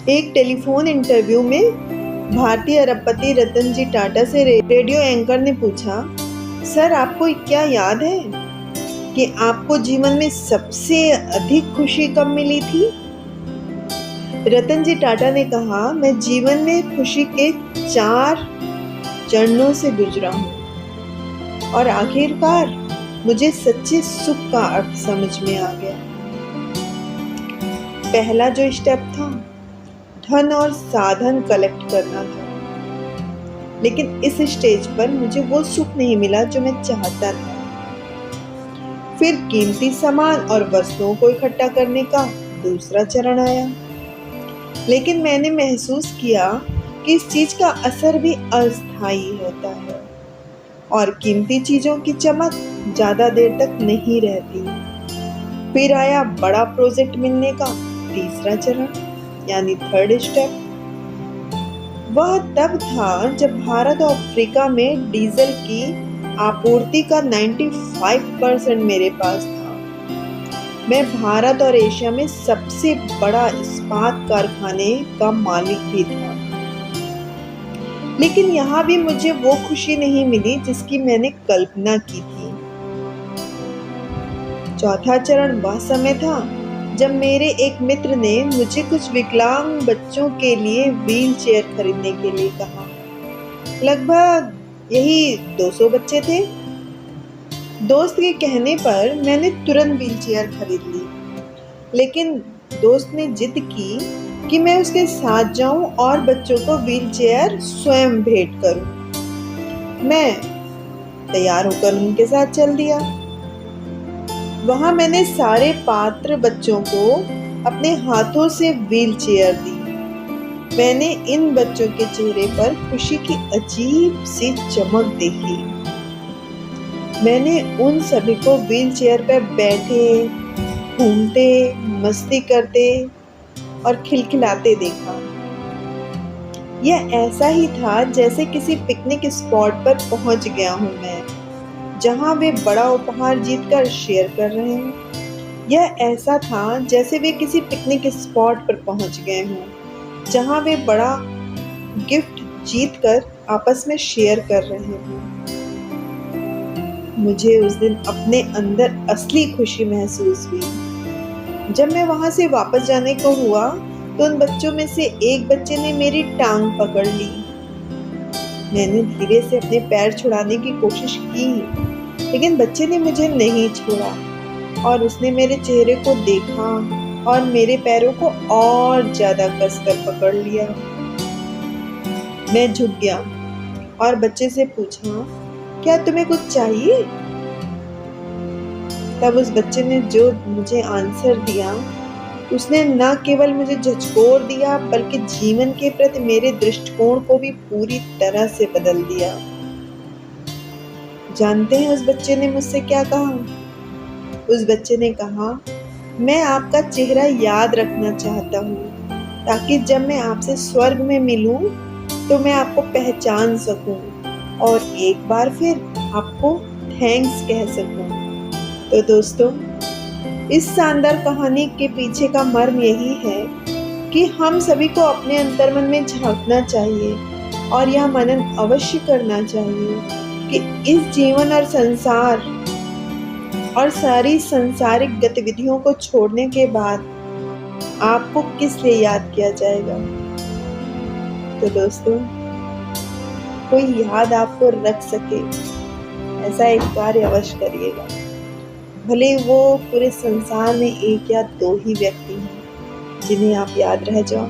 एक telephone interview में भारतीय अरबपति रतन जी टाटा से रेडियो एंकर ने पूछा, सर आपको क्या याद है कि आपको जीवन में सबसे अधिक खुशी कब मिली थी? रतन जी टाटा ने कहा, मैं जीवन में खुशी के 4 चरणों से गुजरा हूँ और आखिरकार मुझे सच्चे सुख का अर्थ समझ में आ गया। पहला जो स्टेप था, धन और साधन कलेक्ट करना था, लेकिन इस स्टेज पर मुझे वो सुख नहीं मिला जो मैं चाहता था। फिर कीमती सामान और वस्तुओं को इकट्ठा करने का दूसरा चरण आया, लेकिन मैंने महसूस किया कि इस चीज का असर भी अस्थायी होता है और कीमती चीजों की चमक ज्यादा देर तक नहीं रहती। फिर आया बड़ा प्रोजेक्ट मिलने का तीसरा चरण, यानी थर्ड स्टेप। वह तब था जब भारत और अफ्रीका में डीजल की आपूर्ति का 95% मेरे पास था। मैं भारत और एशिया में सबसे बड़ा इस्पात कारखाने का मालिक भी था, लेकिन यहाँ भी मुझे वो खुशी नहीं मिली जिसकी मैंने कल्पना की थी। चौथा चरण वह समय था जब मेरे एक मित्र ने मुझे कुछ विकलांग बच्चों के लिए व्हील चेयर खरीदने के लिए कहा। लगभग यही 200 बच्चे थे। दोस्त के कहने पर मैंने तुरंत व्हील चेयर खरीद ली, लेकिन दोस्त ने जिद की कि मैं उसके साथ जाऊं और बच्चों को व्हील चेयर स्वयं भेंट करूं। मैं तैयार होकर उनके साथ चल दिया। वहां मैंने सारे पात्र बच्चों को अपने हाथों से व्हील चेयर दी। मैंने इन बच्चों के चेहरे पर खुशी की अजीब सी चमक देखी। मैंने उन सभी को व्हील चेयर पर बैठे, घूमते, मस्ती करते और खिलखिलाते देखा। यह ऐसा ही था जैसे किसी पिकनिक स्पॉट पर पहुंच गया हूं मैं, जहां वे बड़ा उपहार जीतकर शेयर कर रहे हैं। यह ऐसा था जैसे वे किसी पिकनिक स्पॉट पर पहुंच गए हों, जहां वे बड़ा गिफ्ट जीतकर आपस में शेयर कर रहे हों। मुझे उस दिन अपने अंदर असली खुशी महसूस हुई। जब मैं वहां से वापस जाने को हुआ तो उन बच्चों में से एक बच्चे ने मेरी टांग पकड़ ली। मैंने धीरे से अपने पैर छुड़ाने की कोशिश की, लेकिन बच्चे ने मुझे नहीं छोड़ा और उसने मेरे चेहरे को देखा और मेरे पैरों को और ज्यादा कसकर पकड़ लिया। मैं झुक गया और बच्चे से पूछा, क्या तुम्हें कुछ चाहिए? तब उस बच्चे ने जो मुझे आंसर दिया, उसने न केवल मुझे झकझोर दिया बल्कि जीवन के प्रति मेरे दृष्टिकोण को भी पूरी तरह से बदल दिया। जानते हैं उस बच्चे ने मुझसे क्या कहा? उस बच्चे ने कहा, मैं आपका चेहरा याद रखना चाहता हूँ ताकि जब मैं आपसे स्वर्ग में मिलूं तो मैं आपको पहचान सकूं और एक बार फिर आपको थैंक्स कह सकूं। तो दोस्तों, इस शानदार कहानी के पीछे का मर्म यही है कि हम सभी को अपने अंतर्मन में झांकना चाहिए और यह मनन अवश्य करना चाहिए कि इस जीवन और संसार और सारी सांसारिक गतिविधियों को छोड़ने के बाद आपको किस लिए याद किया जाएगा। तो दोस्तों, कोई याद आपको रख सके ऐसा एक कार्य अवश्य करिएगा। भले वो पूरे संसार में 1 या 2 ही व्यक्ति हैं जिन्हें आप याद रह जाओ,